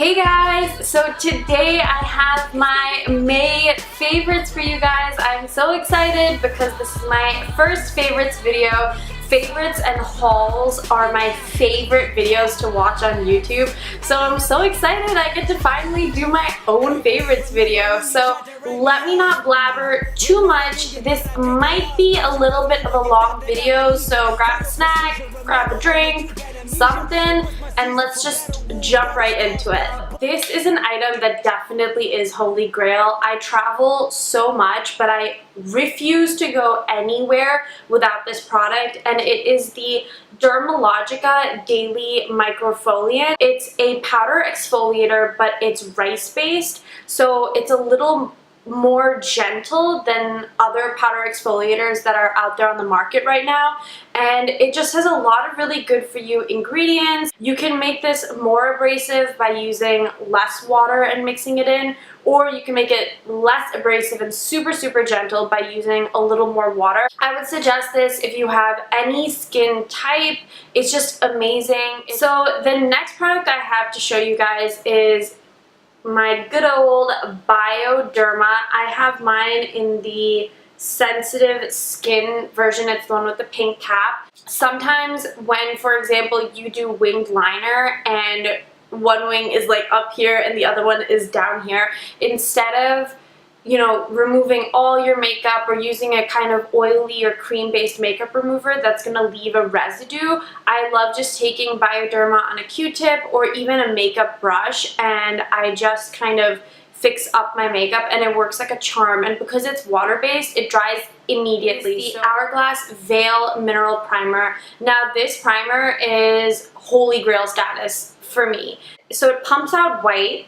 Hey guys! So today I have my May favorites for you guys. I'm so excited because this is my first favorites video. Favorites and hauls are my favorite videos to watch on YouTube. So I'm so excited I get to finally do my own favorites video. So let me not blabber too much. This might be a little bit of a long video, so grab a snack, grab a drink, something, and let's just jump right into it. This is an item that definitely is holy grail. I travel so much, but I refuse to go anywhere without this product, and it is the Dermalogica Daily Microfoliant. It's a powder exfoliator, but it's rice-based, so it's a little more gentle than other powder exfoliators that are out there on the market right now, and it just has a lot of really good for you ingredients. You can make this more abrasive by using less water and mixing it in, or you can make it less abrasive and super gentle by using a little more water. I would suggest this if you have any skin type. It's just amazing. So the next product I have to show you guys is my good old Bioderma. I have mine in the sensitive skin version. It's the one with the pink cap. Sometimes when, for example, you do winged liner and one wing is like up here and the other one is down here, instead of, you know, removing all your makeup or using a kind of oily or cream-based makeup remover that's going to leave a residue, I love just taking Bioderma on a Q-tip or even a makeup brush, and I just kind of fix up my makeup, and it works like a charm. And because it's water-based, it dries immediately. It's the Hourglass Veil Mineral Primer. Now this primer is holy grail status for me. So it pumps out white,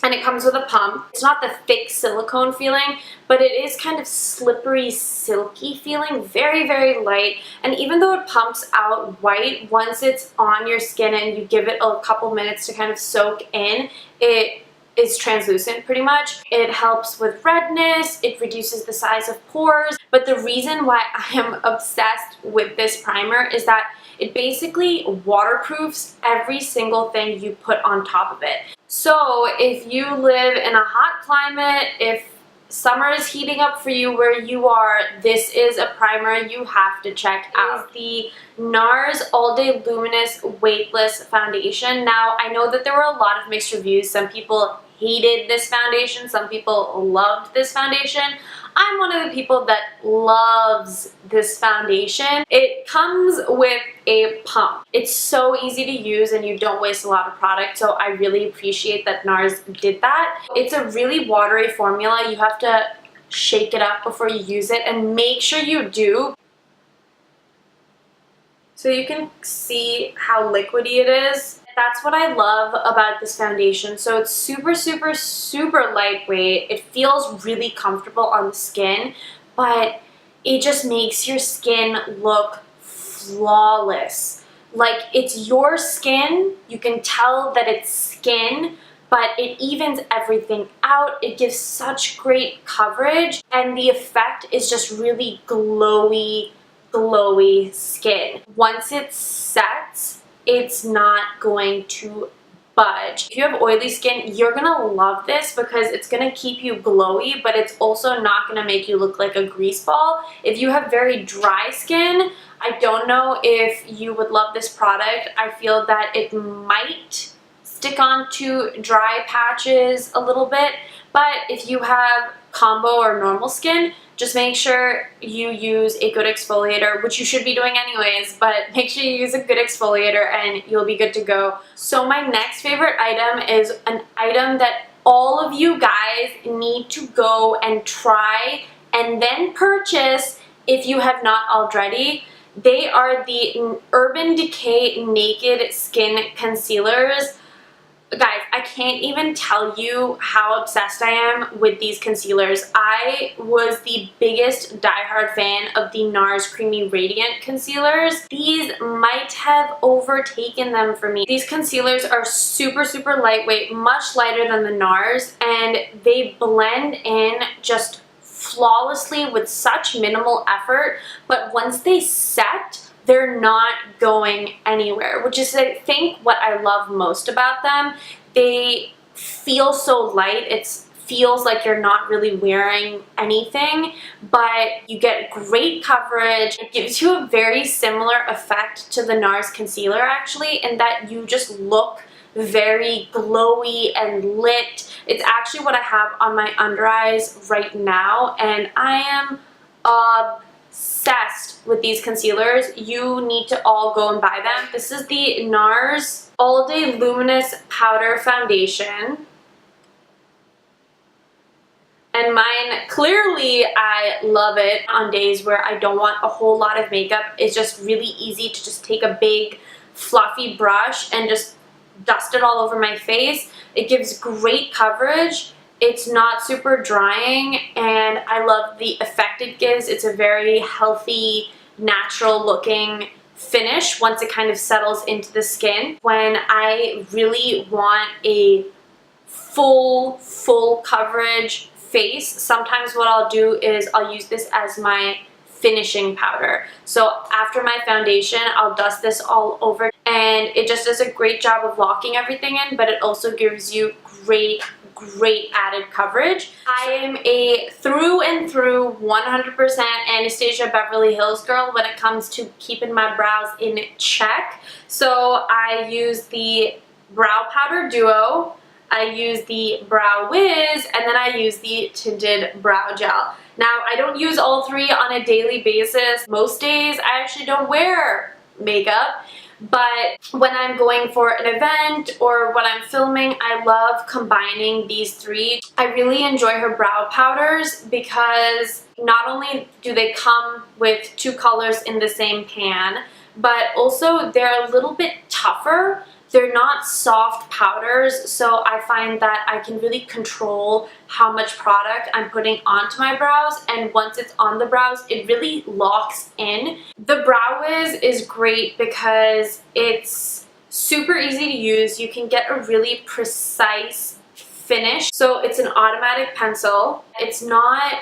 and it comes with a pump. It's not the thick silicone feeling, but it is kind of slippery, silky feeling, very light. And even though it pumps out white, once it's on your skin and you give it a couple minutes to kind of soak in, it is translucent pretty much. It helps with redness, it reduces the size of pores, but the reason why I am obsessed with this primer is that it basically waterproofs every single thing you put on top of it. So if you live in a hot climate, if summer is heating up for you where you are, this is a primer you have to check out. The Nars All Day Luminous Weightless Foundation. Now, I know that there were a lot of mixed reviews. Some people hated this foundation, some people loved this foundation. I'm one of the people that loves this foundation. It comes with a pump. It's so easy to use and you don't waste a lot of product, so I really appreciate that Nars did that. It's a really watery formula. You have to shake it up before you use it, and make sure you do. So you can see how liquidy it is. That's what I love about this foundation. So it's super lightweight. It feels really comfortable on the skin, but it just makes your skin look flawless. Like, it's your skin. You can tell that it's skin, but it evens everything out. It gives such great coverage, and the effect is just really glowy skin. Once it sets, it's not going to budge. If you have oily skin, you're gonna love this because it's gonna keep you glowy, but it's also not gonna make you look like a grease ball. If you have very dry skin, I don't know if you would love this product. I feel that it might stick onto dry patches a little bit, but if you have combo or normal skin, just make sure you use a good exfoliator, which you should be doing anyways, but make sure you use a good exfoliator and you'll be good to go. So my next favorite item is an item that all of you guys need to go and try and then purchase if you have not already. They are the Urban Decay Naked Skin Concealers. Guys, I can't even tell you how obsessed I am with these concealers. I was the biggest diehard fan of the Nars Creamy Radiant concealers. These might have overtaken them for me. These concealers are super lightweight, much lighter than the Nars, and they blend in just flawlessly with such minimal effort, but once they set, they're not going anywhere, which is, I think, what I love most about them. they feel so light. It feels like you're not really wearing anything, but you get great coverage. It gives you a very similar effect to the Nars concealer actually, in that you just look very glowy and lit. It's actually what I have on my under eyes right now, and I am obsessed with these concealers. You need to all go and buy them. This is the Nars All Day Luminous Powder Foundation. And mine, clearly, I love it on days where I don't want a whole lot of makeup. It's just really easy to just take a big fluffy brush and just dust it all over my face. It gives great coverage. It's not super drying, and I love the effect it gives. It's a very healthy, natural looking finish once it kind of settles into the skin. When I really want a full coverage face, sometimes what I'll do is I'll use this as my finishing powder. So after my foundation, I'll dust this all over, and it just does a great job of locking everything in, but it also gives you great added coverage. I am a through and through 100% Anastasia Beverly Hills girl when it comes to keeping my brows in check. So I use the Brow Powder Duo, I use the Brow Wiz, and then I use the Tinted Brow Gel. Now, I don't use all three on a daily basis. Most days, I actually don't wear makeup, but when I'm going for an event or when I'm filming, I love combining these three. I really enjoy her brow powders because not only do they come with two colors in the same pan, but also they're a little bit tougher. They're not soft powders, so I find that I can really control how much product I'm putting onto my brows, and once it's on the brows, it really locks in. The Brow Wiz is great because it's super easy to use. You can get a really precise finish. So it's an automatic pencil. It's not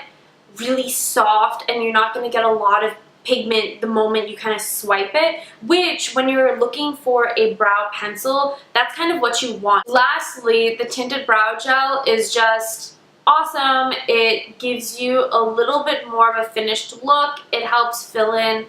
really soft, and you're not going to get a lot of pigment the moment you kind of swipe it, which when you're looking for a brow pencil, that's kind of what you want. Lastly, the Tinted Brow Gel is just awesome. It gives you a little bit more of a finished look. It helps fill in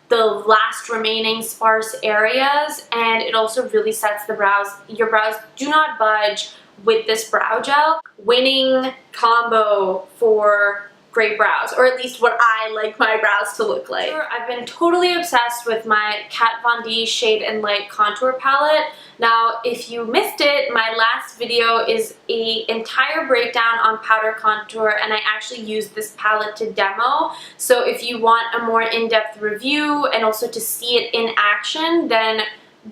the last remaining sparse areas, and it also really sets the brows. Your brows do not budge with this brow gel. Winning combo for great brows, or at least what I like my brows to look like. I've been totally obsessed with my Kat Von D Shade and Light Contour Palette. Now, if you missed it, my last video is an entire breakdown on powder contour, and I actually used this palette to demo. So if you want a more in-depth review and also to see it in action, then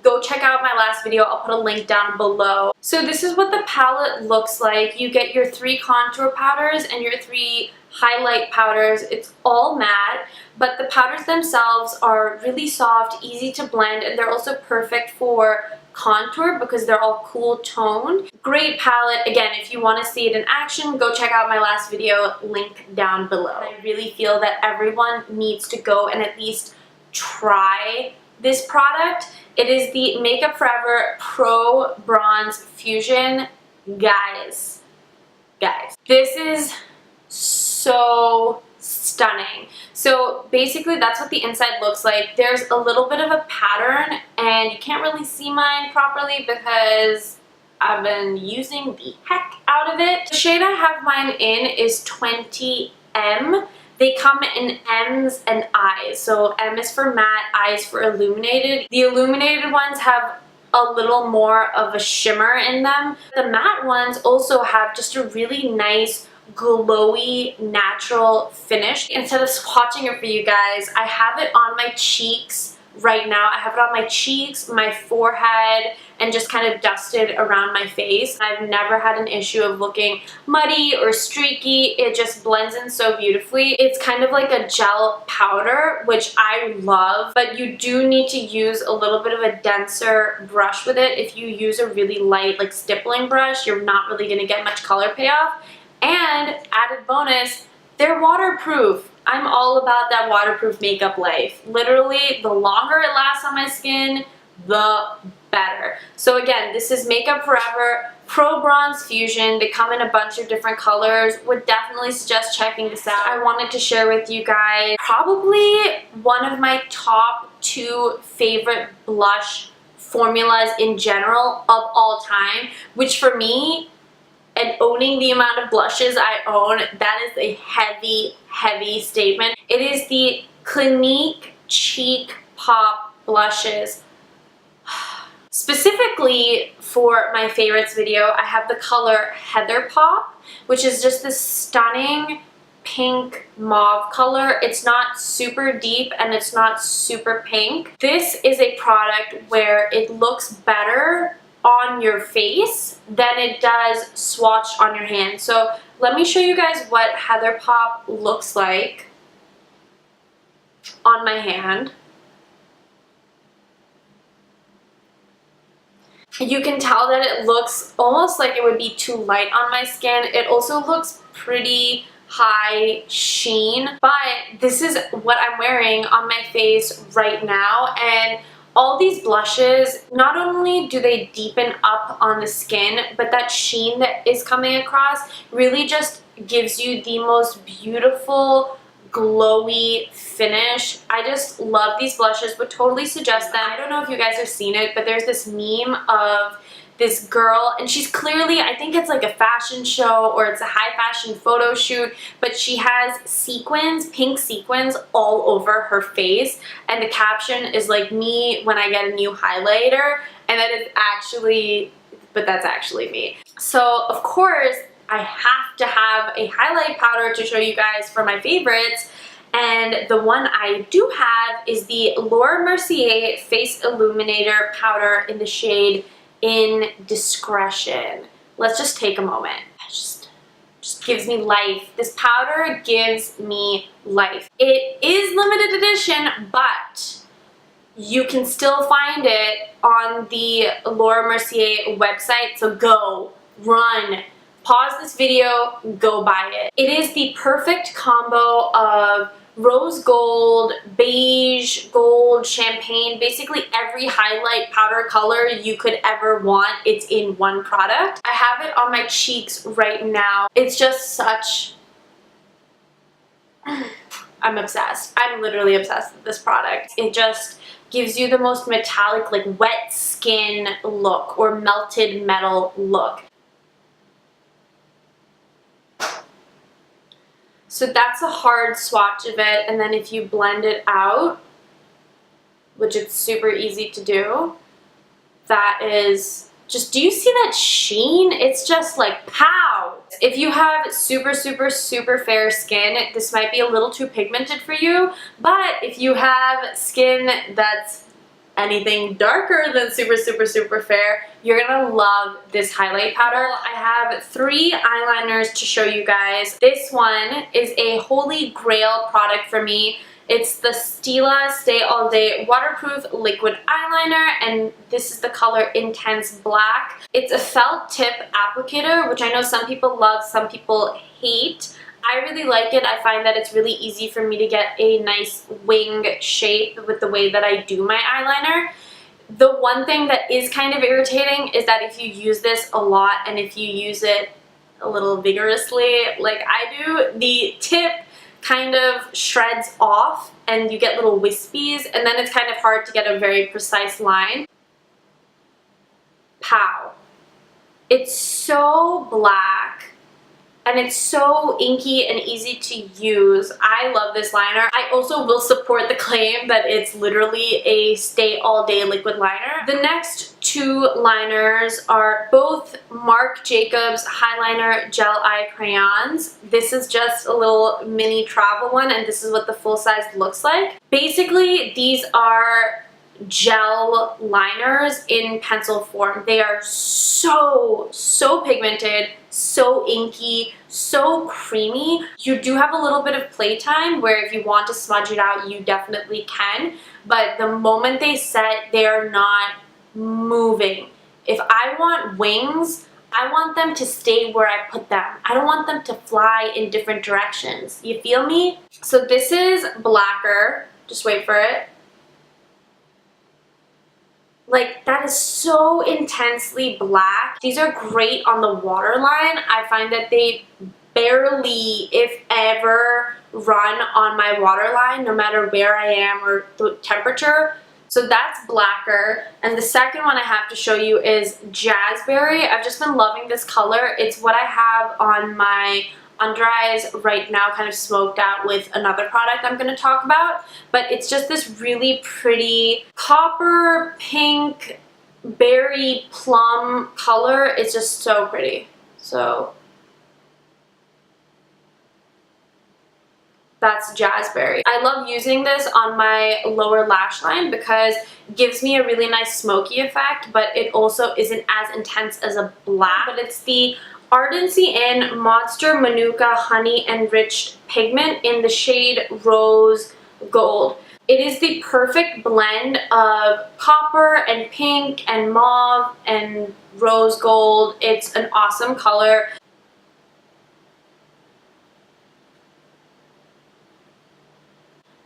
go check out my last video. I'll put a link down below. So this is what the palette looks like. You get your 3 contour powders and your 3 highlight powders. It's all matte, but the powders themselves are really soft, easy to blend, and they're also perfect for contour because they're all cool toned. Great palette. Again, if you want to see it in action, go check out my last video, link down below. I really feel that everyone needs to go and at least try this product. It is the Makeup Forever Pro Bronze Fusion. Guys, this is so stunning. So basically that's what the inside looks like. There's a little bit of a pattern, and you can't really see mine properly because I've been using the heck out of it. The shade I have mine in is 20M. They come in M's and I's. So M is for matte, I is for illuminated. The illuminated ones have a little more of a shimmer in them. The matte ones also have just a really nice glowy natural finish. Instead of swatching it for you guys, I have it on my cheeks right now. I have it on my cheeks, my forehead, and just kind of dusted around my face. I've never had an issue of looking muddy or streaky. It just blends in so beautifully. It's kind of like a gel powder, which I love, but you do need to use a little bit of a denser brush with it. If you use a really light, like stippling brush, you're not really gonna get much color payoff. And added bonus, they're waterproof. I'm all about that waterproof makeup life. Literally, the longer it lasts on my skin, the better. So again, this is Makeup Forever Pro Bronze Fusion. They come in a bunch of different colors. Would definitely suggest checking this out. I wanted to share with you guys probably one of my top 2 favorite blush formulas in general of all time, which for me, and owning the amount of blushes I own, that is a heavy, heavy statement. It is the Clinique Cheek Pop blushes. Specifically for my favorites video, I have the color Heather Pop, which is just this stunning pink mauve color. It's not super deep and it's not super pink. This is a product where it looks better on your face than it does swatched on your hand. So let me show you guys what Heather Pop looks like on my hand. You can tell that it looks almost like it would be too light on my skin. It also looks pretty high sheen, but this is what I'm wearing on my face right now. And all these blushes, not only do they deepen up on the skin, but that sheen that is coming across really just gives you the most beautiful, glowy finish. I just love these blushes, would totally suggest them. I don't know if you guys have seen it, but there's this meme of this girl, and she's clearly, I think it's like a fashion show or it's a high fashion photo shoot, but she has sequins, pink sequins all over her face, and the caption is like, me when I get a new highlighter, and that is actually, but that's actually me. So of course I have to have a highlight powder to show you guys for my favorites, and the one I do have is the Laura Mercier Face Illuminator powder in the shade Indiscretion. Let's just take a moment. Just gives me life. This powder gives me life. It is limited edition, but you can still find it on the Laura Mercier website, so go, run, pause this video, go buy it. It is the perfect combo of rose gold, beige, gold, champagne, basically every highlight powder color you could ever want, it's in one product. I have it on my cheeks right now. It's just such... I'm obsessed. I'm literally obsessed with this product. It just gives you the most metallic, like wet skin look or melted metal look. So that's a hard swatch of it, and then if you blend it out, which it's super easy to do, that is just, do you see that sheen? It's just like pow! If you have super, super, super fair skin, this might be a little too pigmented for you, but if you have skin that's anything darker than super, super, super fair, you're gonna love this highlight powder. I have 3 eyeliners to show you guys. This one is a holy grail product for me. It's the Stila Stay All Day Waterproof Liquid Eyeliner, and this is the color Intense Black. It's a felt tip applicator, which I know some people love, some people hate. I really like it. I find that it's really easy for me to get a nice wing shape with the way that I do my eyeliner. The one thing that is kind of irritating is that if you use this a lot and if you use it a little vigorously, like I do, the tip kind of shreds off and you get little wispies, and then it's kind of hard to get a very precise line. Pow. It's so black. And it's so inky and easy to use. I love this liner. I also will support the claim that it's literally a stay all day liquid liner. The next 2 liners are both Marc Jacobs Highliner Gel Eye Crayons. This is just a little mini travel one, and this is what the full size looks like. Basically, these are gel liners in pencil form. They are so pigmented, so inky, so creamy. You do have a little bit of playtime where if you want to smudge it out, you definitely can, but the moment they set, they are not moving. If I want wings, I want them to stay where I put them. I don't want them to fly in different directions. You feel me? So this is blacker. Just wait for it. Like, that is so intensely black. These are great on the waterline. I find that they barely, if ever, run on my waterline, no matter where I am or the temperature. So that's blacker. And the second one I have to show you is Jazzberry. I've just been loving this color. It's what I have on my under eyes right now, kind of smoked out with another product I'm going to talk about. But it's just this really pretty copper, pink, berry, plum color. It's just so pretty. So that's Jazzberry. I love using this on my lower lash line because it gives me a really nice smoky effect, but it also isn't as intense as a black. But it's the Ardency in Monster Manuka Honey Enriched Pigment in the shade Rose Gold. It is the perfect blend of copper and pink and mauve and rose gold. It's an awesome color.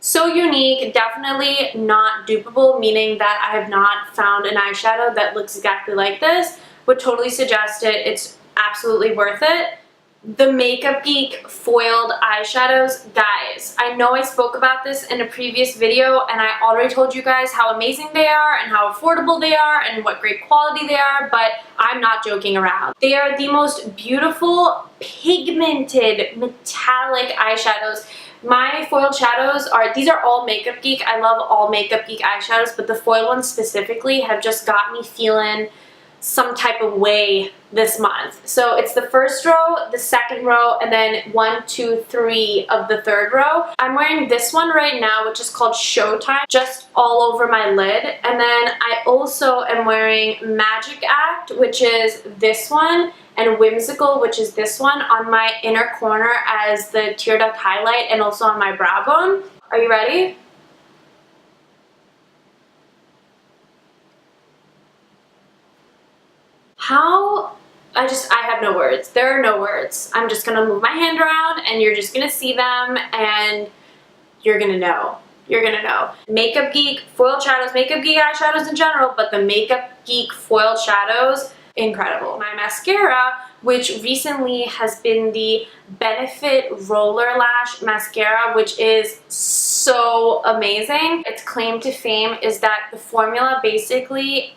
So unique, definitely not dupeable, meaning that I have not found an eyeshadow that looks exactly like this. Would totally suggest it. It's absolutely worth it. The Makeup Geek foiled eyeshadows. Guys, I know I spoke about this in a previous video and I already told you guys how amazing they are and how affordable they are and what great quality they are, but I'm not joking around. They are the most beautiful pigmented metallic eyeshadows. My foiled shadows are, these are all Makeup Geek. I love all Makeup Geek eyeshadows, but the foiled ones specifically have just got me feeling some type of way this month. So it's the first row, the second row, and then 1, 2, 3 of the third row. I'm wearing this one right now, which is called Showtime, just all over my lid. And then I also am wearing Magic Act, which is this one, and Whimsical, which is this one, on my inner corner as the tear duct highlight and also on my brow bone. Are you ready? I have no words. There are no words. I'm just gonna move my hand around and you're just gonna see them and you're gonna know. You're gonna know. Makeup Geek foiled shadows, Makeup Geek eyeshadows in general, but the Makeup Geek foiled shadows, incredible. My mascara, which recently has been the Benefit Roller Lash Mascara, which is so amazing. Its claim to fame is that the formula basically,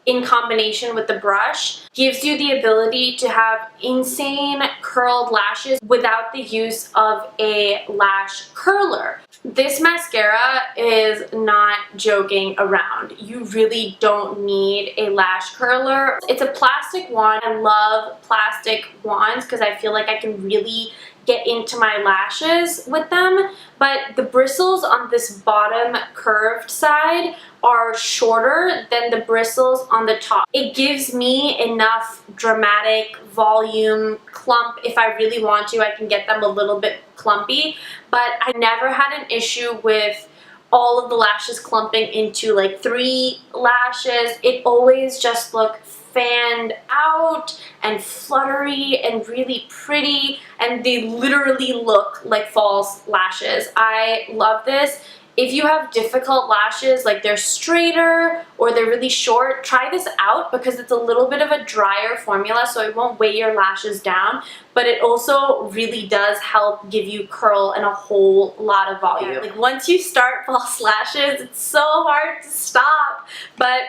in combination with the brush, gives you the ability to have insane curled lashes without the use of a lash curler. This mascara is not joking around. You really don't need a lash curler. It's a plastic wand. I love plastic wands because I feel like I can really get into my lashes with them, but the bristles on this bottom curved side are shorter than the bristles on the top. It gives me enough dramatic volume clump. If I really want to, I can get them a little bit clumpy, but I never had an issue with all of the lashes clumping into like 3 lashes. It always just looked fanned out and fluttery and really pretty, and they literally look like false lashes. I love this. If you have difficult lashes, like they're straighter or they're really short, try this out because it's a little bit of a drier formula, so it won't weigh your lashes down, but it also really does help give you curl and a whole lot of volume. Like once you start false lashes, it's so hard to stop. But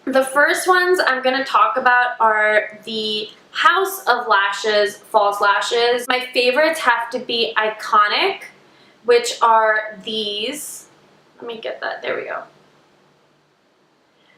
the first ones I'm going to talk about are the House of Lashes false lashes. My favorites have to be Iconic, which are these. Let me get that. There we go.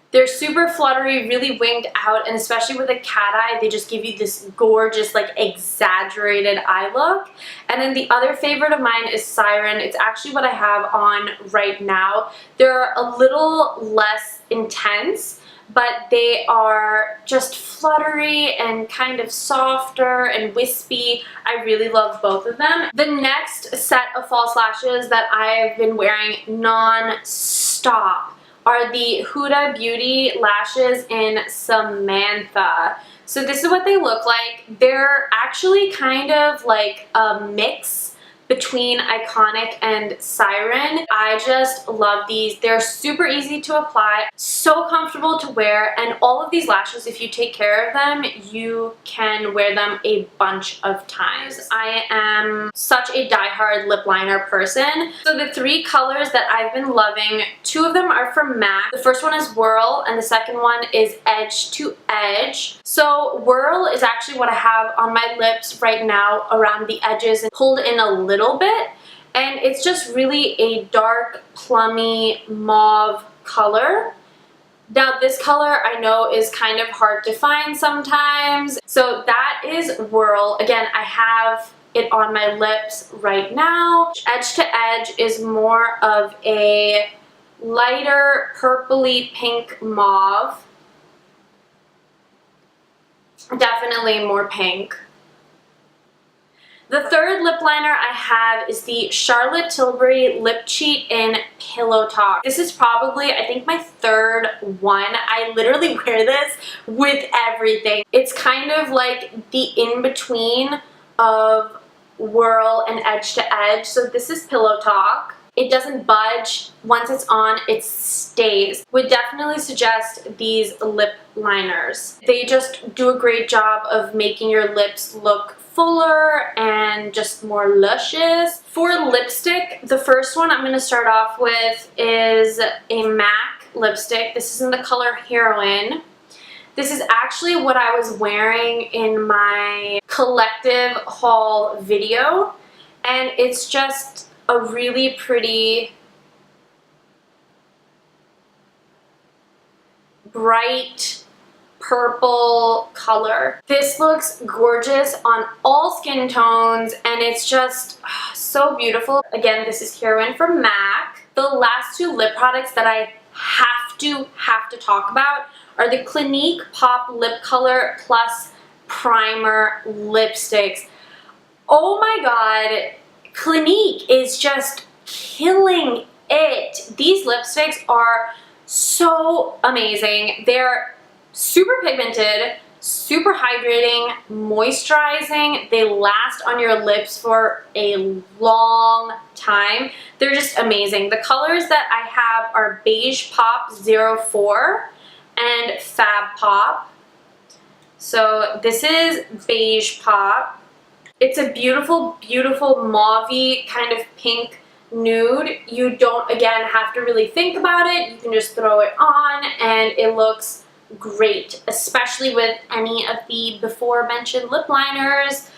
They're super fluttery, really winged out, and especially with a cat eye, they just give you this gorgeous, like, exaggerated eye look. And then the other favorite of mine is Siren. It's actually what I have on right now. They're a little less intense, but they are just fluttery and kind of softer and wispy. I really love both of them. The next set of false lashes that I've been wearing non-stop are the Huda Beauty lashes in Samantha. So this is what they look like. They're actually kind of like a mix between Iconic and Siren. I just love these. They're super easy to apply, so comfortable to wear, and all of these lashes, if you take care of them, you can wear them a bunch of times. I am such a diehard lip liner person. So the three colors that I've been loving, two of them are from MAC. The first one is Whirl and the second one is Edge to Edge. So Whirl is actually what I have on my lips right now around the edges and pulled in a little bit, and it's just really a dark plummy mauve color. Now this color I know is kind of hard to find sometimes, so that is Whirl. Again, I have it on my lips right now. Edge to Edge is more of a lighter purpley pink mauve. Definitely more pink. The third lip liner I have is the Charlotte Tilbury Lip Cheat in Pillow Talk. This is probably, I think, my third one. I literally wear this with everything. It's kind of like the in-between of Whirl and Edge to Edge. So this is Pillow Talk. It doesn't budge. Once it's on, it stays. Would definitely suggest these lip liners. They just do a great job of making your lips look fuller and just more luscious. For lipstick, the first one I'm going to start off with is a MAC lipstick. This is in the color Heroine. This is actually what I was wearing in my collective haul video, and it's just a really pretty bright purple color. This looks gorgeous on all skin tones, and it's just so beautiful. Again, this is Heroine from MAC. The last two lip products that I have to talk about are the Clinique Pop Lip Color Plus Primer lipsticks. Oh my god, Clinique is just killing it. These lipsticks are so amazing. They're super pigmented, super hydrating, moisturizing. They last on your lips for a long time. They're just amazing. The colors that I have are Beige Pop 04 and Fab Pop. So this is Beige Pop. It's a beautiful, beautiful mauve-y kind of pink nude. You don't, again, have to really think about it. You can just throw it on and it looks great, especially with any of the before mentioned lip liners.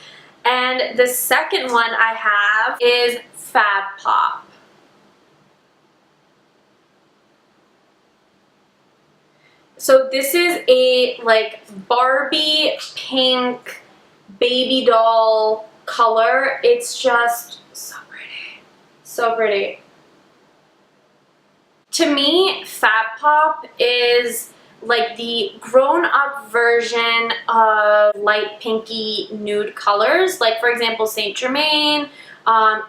And the second one I have is Fab Pop. So this is a like Barbie pink baby doll color. It's just so pretty. So pretty. To me, Fab Pop is like the grown-up version of light pinky nude colors. Like, for example, Saint Germain,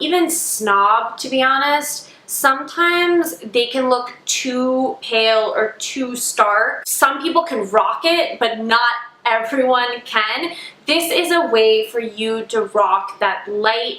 even Snob, to be honest. Sometimes they can look too pale or too stark. Some people can rock it, but not everyone can. This is a way for you to rock that light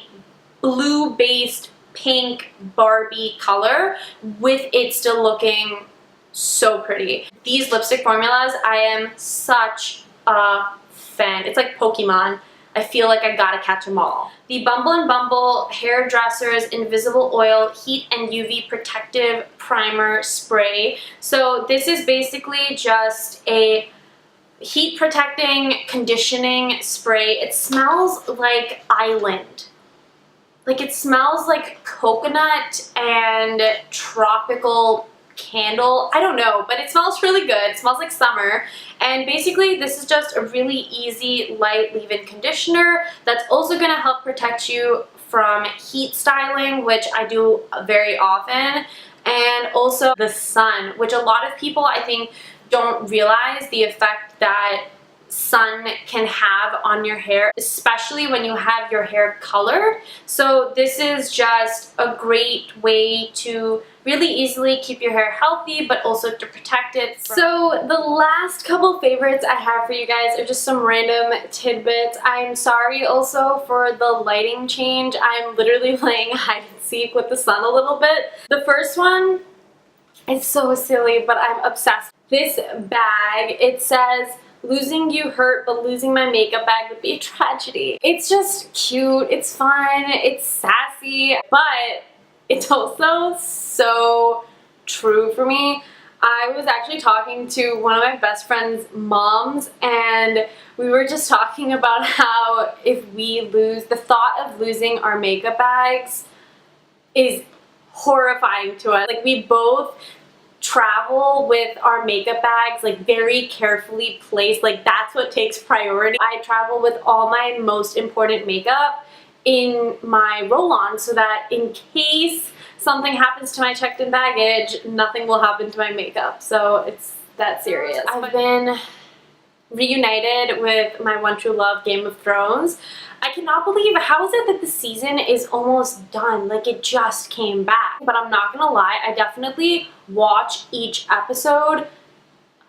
blue-based pink Barbie color with it still looking so pretty. These lipstick formulas, I am such a fan. It's like Pokemon. I feel like I gotta catch them all. The Bumble & Bumble Hairdressers Invisible Oil Heat and UV Protective Primer Spray. So this is basically just a heat protecting conditioning spray. It smells like island. Like, it smells like coconut and tropical candle. I don't know, but it smells really good. It smells like summer. And basically this is just a really easy light leave-in conditioner that's also going to help protect you from heat styling, which I do very often, and also the sun, which a lot of people I think don't realize the effect that sun can have on your hair, especially when you have your hair colored. So this is just a great way to really easily keep your hair healthy, but also to protect it. So the last couple favorites I have for you guys are just some random tidbits. I'm sorry also for the lighting change. I'm literally playing hide and seek with the sun a little bit. The first one is so silly, but I'm obsessed. This bag, it says, "Losing you hurt, but losing my makeup bag would be a tragedy." It's just cute, it's fun, it's sassy, but it's also so true for me. I was actually talking to one of my best friend's moms, and we were just talking about how if we lose, the thought of losing our makeup bags is horrifying to us. Like, we both travel with our makeup bags like very carefully placed. Like, that's what takes priority. I travel with all my most important makeup in my roll-on so that in case something happens to my checked-in baggage, nothing will happen to my makeup. So it's that serious. I've been reunited with my one true love, Game of Thrones. I cannot believe, how is it that the season is almost done? Like, it just came back. But I'm not gonna lie, I definitely watch each episode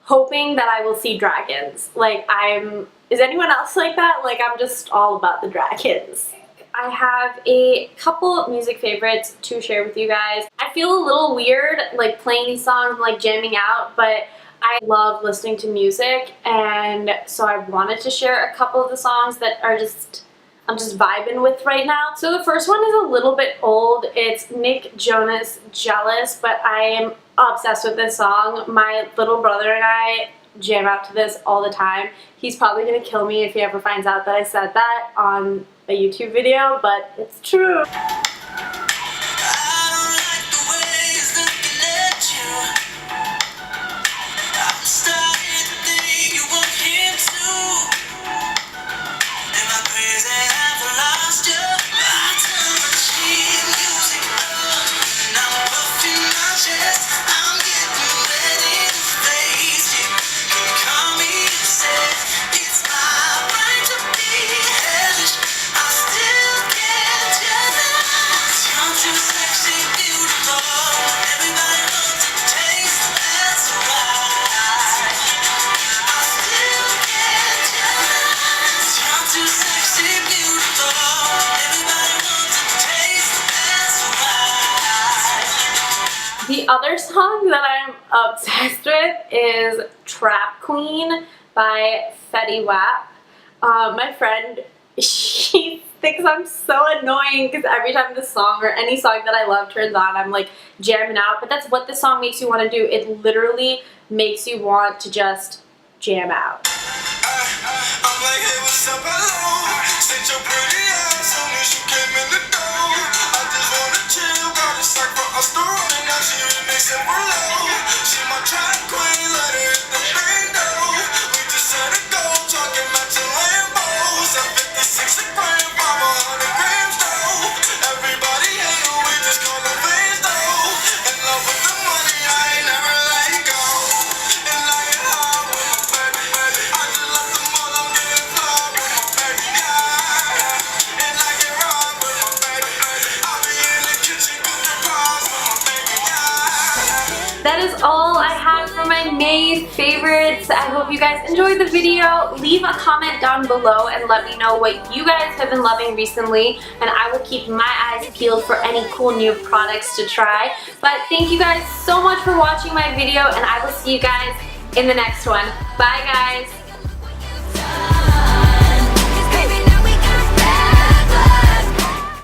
hoping that I will see dragons. Like, is anyone else like that? Like, I'm just all about the dragons. I have a couple music favorites to share with you guys. I feel a little weird like playing these songs, like jamming out, but I love listening to music, and so I wanted to share a couple of the songs that I'm just vibing with right now. So the first one is a little bit old. It's Nick Jonas' Jealous, but I am obsessed with this song. My little brother and I jam out to this all the time. He's probably gonna kill me if he ever finds out that I said that on a YouTube video, but it's true. The other song that I'm obsessed with is Trap Queen by Fetty Wap. My friend, she thinks I'm so annoying because every time this song or any song that I love turns on, I'm like jamming out, but that's what the song makes you want to do. It literally makes you want to just jam out. I'm like, hey, what's up, hello? Since your pretty ass so when she came in the door, I just wanna chill, got a sack for us to run, and now she remixing for low. She my trap queen, let her hit the window. We just set a goal, talking matching Lambos. At 56 a gram, 500 grams though. Everybody hate her, we just call her fans though. In love with the money, I ain't never let go. And I get high with my baby, baby. I just left the mall, I'm getting fly with my baby, yeah. And I get raw with my baby, baby. I'll be in the kitchen cooking pies with my baby, yeah. That is all I have for my May favorites. I hope you guys enjoyed the video. Leave a comment down below and let me know what you guys have been loving recently, and I will keep my eyes peeled for any cool new products to try. But thank you guys so much for watching my video, and I will see you guys in the next one. Bye guys!